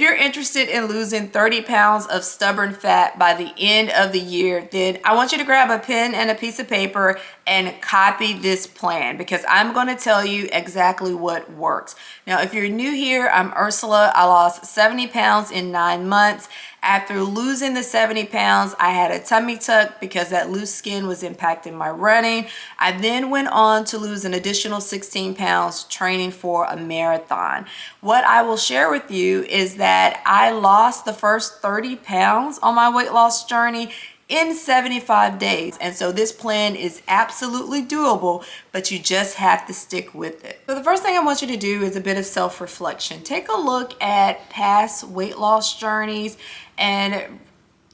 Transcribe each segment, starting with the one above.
you're interested in losing 30 pounds of stubborn fat by the end of the year, then I want you to grab a pen and a piece of paper and copy this plan, because I'm going to tell you exactly what works. Now, if you're new here, I'm Ursula. I lost 70 pounds in 9 months. After losing the 70 pounds, I had a tummy tuck because that loose skin was impacting my running. I then went on to lose an additional 16 pounds training for a marathon. What I will share with you is that I lost the first 30 pounds on my weight loss journey in 75 days. And so this plan is absolutely doable, but you just have to stick with it. So the first thing I want you to do is a bit of self-reflection. Take a look at past weight loss journeys and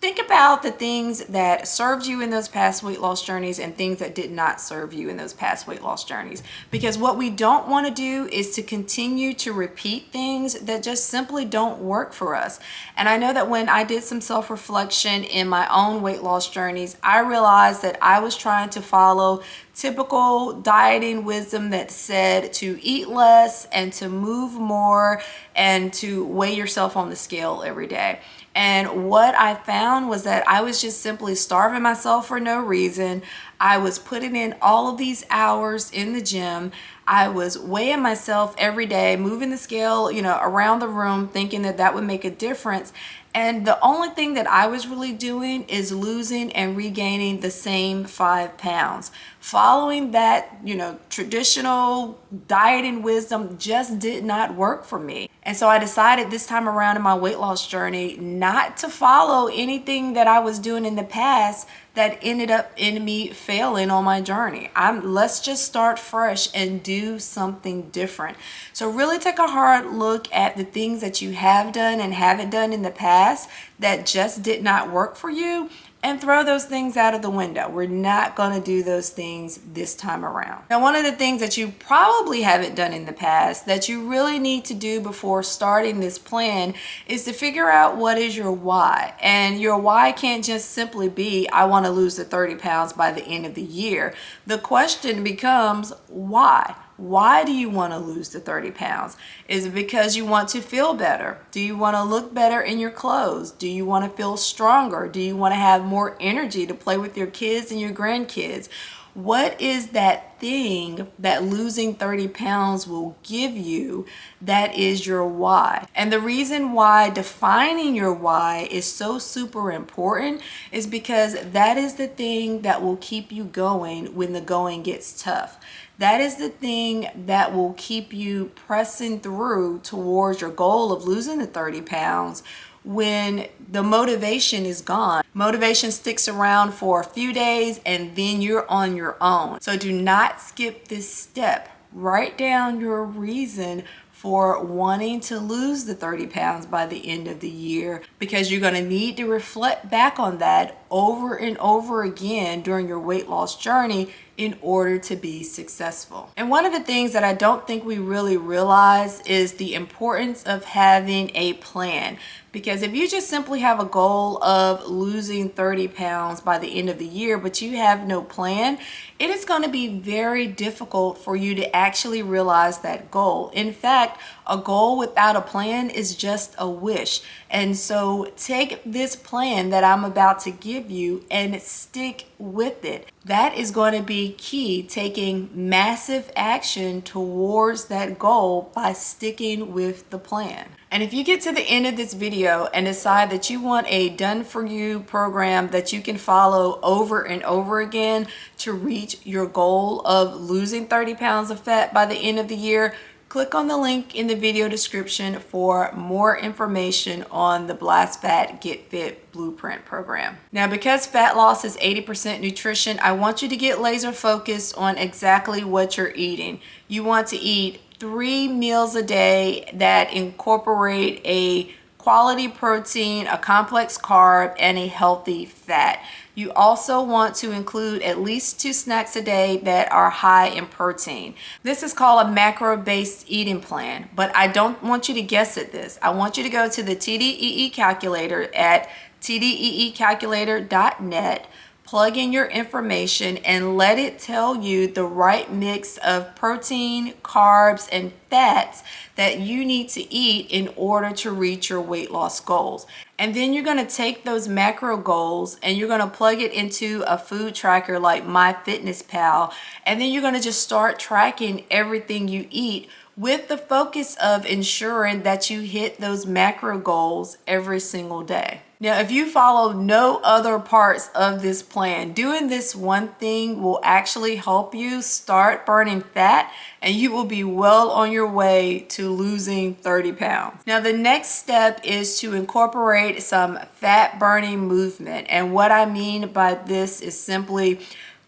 think about the things that served you in those past weight loss journeys and things that did not serve you in those past weight loss journeys. Because what we don't want to do is to continue to repeat things that just simply don't work for us. And I know that when I did some self-reflection in my own weight loss journeys, I realized that I was trying to follow typical dieting wisdom that said to eat less and to move more and to weigh yourself on the scale every day. And what I found was that I was just simply starving myself for no reason. I was putting in all of these hours in the gym. I was weighing myself every day, moving the scale, around the room, thinking that that would make a difference. And the only thing that I was really doing is losing and regaining the same 5 pounds. Following that, traditional dieting wisdom just did not work for me. And so I decided this time around in my weight loss journey not to follow anything that I was doing in the past that ended up in me failing on my journey. Let's just start fresh and do something different. So really take a hard look at the things that you have done and haven't done in the past that just did not work for you, and throw those things out of the window. We're not going to do those things this time around. Now, one of the things that you probably haven't done in the past that you really need to do before starting this plan is to figure out what is your why. And your why can't just simply be, I want to lose the 30 pounds by the end of the year. The question becomes, why? Why do you want to lose the 30 pounds? Is it because you want to feel better? Do you want to look better in your clothes? Do you want to feel stronger? Do you want to have more energy to play with your kids and your grandkids? What is that thing that losing 30 pounds will give you that is your why? And the reason why defining your why is so super important is because that is the thing that will keep you going when the going gets tough. That is the thing that will keep you pressing through towards your goal of losing the 30 pounds when the motivation is gone. Motivation sticks around for a few days and then you're on your own. So do not skip this step. Write down your reason for wanting to lose the 30 pounds by the end of the year, because you're going to need to reflect back on that over and over again during your weight loss journey in order to be successful. And one of the things that I don't think we really realize is the importance of having a plan. Because if you just simply have a goal of losing 30 pounds by the end of the year, but you have no plan, it is going to be very difficult for you to actually realize that goal. In fact, a goal without a plan is just a wish. And so take this plan that I'm about to give you and stick with it. That is going to be key, taking massive action towards that goal by sticking with the plan. And if you get to the end of this video and decide that you want a done-for-you program that you can follow over and over again to reach your goal of losing 30 pounds of fat by the end of the year, click on the link in the video description for more information on the Blast Fat Get Fit Blueprint program. Now, because fat loss is 80% nutrition, I want you to get laser focused on exactly what you're eating. You want to eat 3 meals a day that incorporate a quality protein, a complex carb, and a healthy fat. You also want to include at least 2 snacks a day that are high in protein. This is called a macro-based eating plan, but I don't want you to guess at this. I want you to go to the TDEE calculator at tdeecalculator.net, plug in your information and let it tell you the right mix of protein, carbs, and fats that you need to eat in order to reach your weight loss goals. And then you're going to take those macro goals and you're going to plug it into a food tracker like MyFitnessPal, and then you're going to just start tracking everything you eat with the focus of ensuring that you hit those macro goals every single day. Now, if you follow no other parts of this plan, doing this one thing will actually help you start burning fat, and you will be well on your way to losing 30 pounds. Now, the next step is to incorporate some fat burning movement. And what I mean by this is simply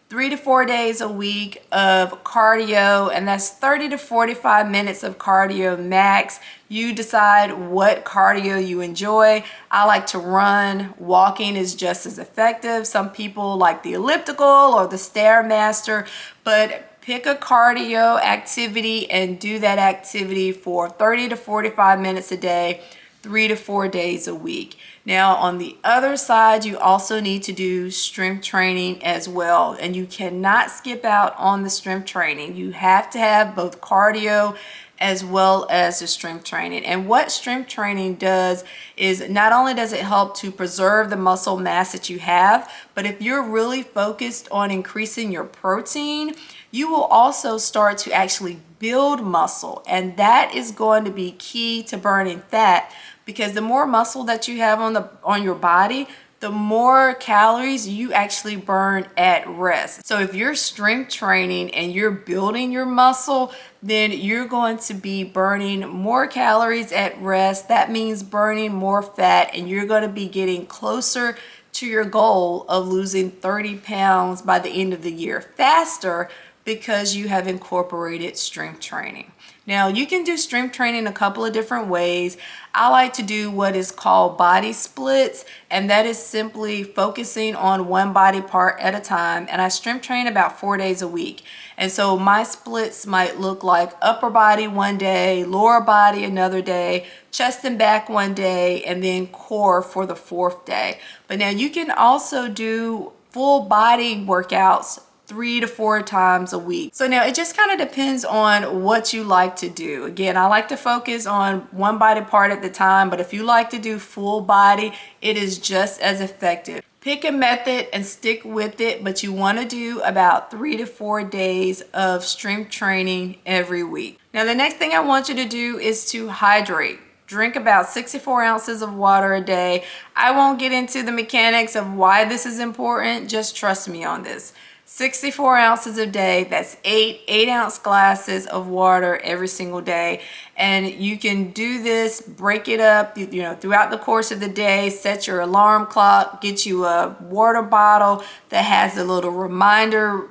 3 to 4 days a week of cardio, and that's 30 to 45 minutes of cardio max. You decide what cardio you enjoy. I like to run. Walking is just as effective. Some people like the elliptical or the Stairmaster, but pick a cardio activity and do that activity for 30 to 45 minutes a day, 3 to 4 days a week. Now, on the other side, you also need to do strength training as well. And you cannot skip out on the strength training. You have to have both cardio as well as the strength training. And what strength training does is not only does it help to preserve the muscle mass that you have, but if you're really focused on increasing your protein, you will also start to actually build muscle. And that is going to be key to burning fat, because the more muscle that you have on your body, the more calories you actually burn at rest. So if you're strength training and you're building your muscle, then you're going to be burning more calories at rest. That means burning more fat, and you're going to be getting closer to your goal of losing 30 pounds by the end of the year faster, because you have incorporated strength training. Now, you can do strength training a couple of different ways. I like to do what is called body splits, and that is simply focusing on one body part at a time. And I strength train about 4 days a week. And so my splits might look like upper body one day, lower body another day, chest and back one day, and then core for the 4th day. But now you can also do full body workouts 3 to 4 times a week. So now it just kind of depends on what you like to do. Again, I like to focus on one body part at the time, but if you like to do full body, it is just as effective. Pick a method and stick with it, but you want to do about 3 to 4 days of strength training every week. Now, the next thing I want you to do is to hydrate. Drink about 64 ounces of water a day. I won't get into the mechanics of why this is important. Just trust me on this. 64 ounces a day, that's 8-ounce glasses of water every single day. And you can do this, break it up, throughout the course of the day. Set your alarm clock, get you a water bottle that has a little reminder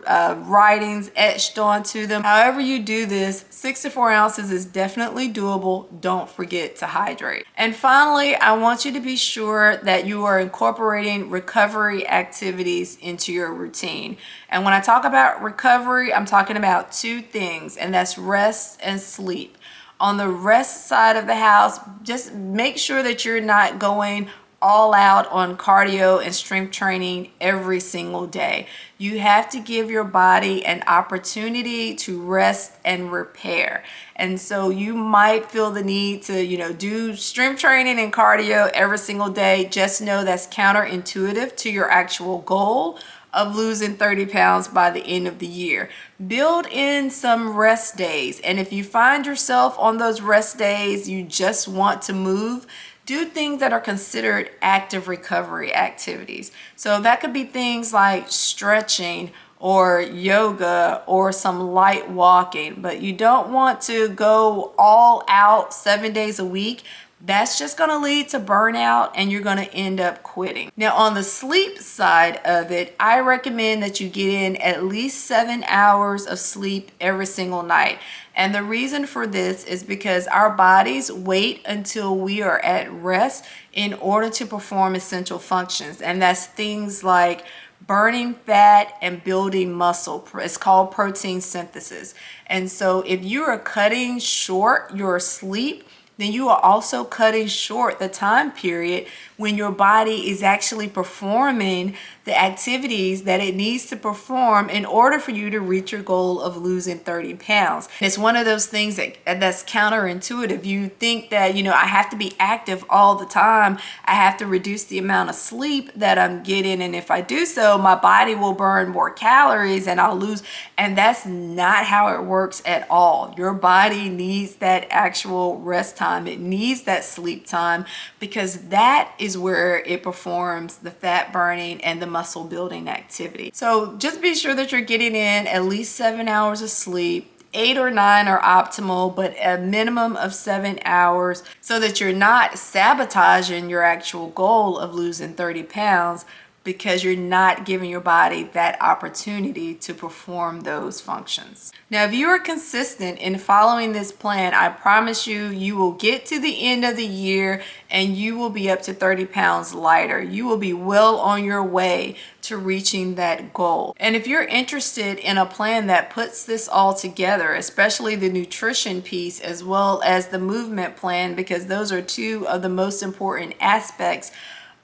writings etched onto them. However you do this, 64 ounces is definitely doable. Don't forget to hydrate. And finally, I want you to be sure that you are incorporating recovery activities into your routine. And when I talk about recovery, I'm talking about 2 things, and that's rest and sleep. On the rest side of the house, just make sure that you're not going all out on cardio and strength training every single day. You have to give your body an opportunity to rest and repair. And so you might feel the need to, do strength training and cardio every single day. Just know that's counterintuitive to your actual goal of losing 30 pounds by the end of the year. Build in some rest days. And if you find yourself on those rest days, you just want to move, do things that are considered active recovery activities. So that could be things like stretching or yoga or some light walking, but you don't want to go all out 7 days a week. That's just going to lead to burnout, and you're going to end up quitting. Now, on the sleep side of it, I recommend that you get in at least 7 hours of sleep every single night. And the reason for this is because our bodies wait until we are at rest in order to perform essential functions. And that's things like burning fat and building muscle. It's called protein synthesis. And so if you are cutting short your sleep, then you are also cutting short the time period when your body is actually performing the activities that it needs to perform in order for you to reach your goal of losing 30 pounds. It's one of those things that's counterintuitive. You think that, I have to be active all the time. I have to reduce the amount of sleep that I'm getting. And if I do so, my body will burn more calories and I'll lose. And that's not how it works at all. Your body needs that actual rest time. It needs that sleep time, because that is where it performs the fat burning and the muscle building activity. So just be sure that you're getting in at least 7 hours of sleep. 8 or 9 are optimal, but a minimum of 7 hours, so that you're not sabotaging your actual goal of losing 30 pounds, because you're not giving your body that opportunity to perform those functions. Now, if you are consistent in following this plan, I promise you, you will get to the end of the year and you will be up to 30 pounds lighter. You will be well on your way to reaching that goal. And if you're interested in a plan that puts this all together, especially the nutrition piece as well as the movement plan, because those are two of the most important aspects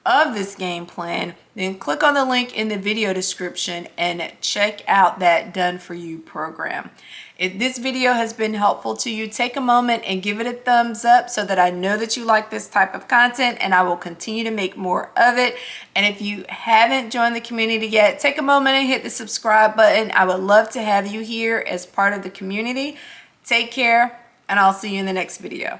of this game plan, then click on the link in the video description and check out that Done For You program. If this video has been helpful to you, take a moment and give it a thumbs up so that I know that you like this type of content, and I will continue to make more of it. And if you haven't joined the community yet, take a moment and hit the subscribe button. I would love to have you here as part of the community. Take care, and I'll see you in the next video.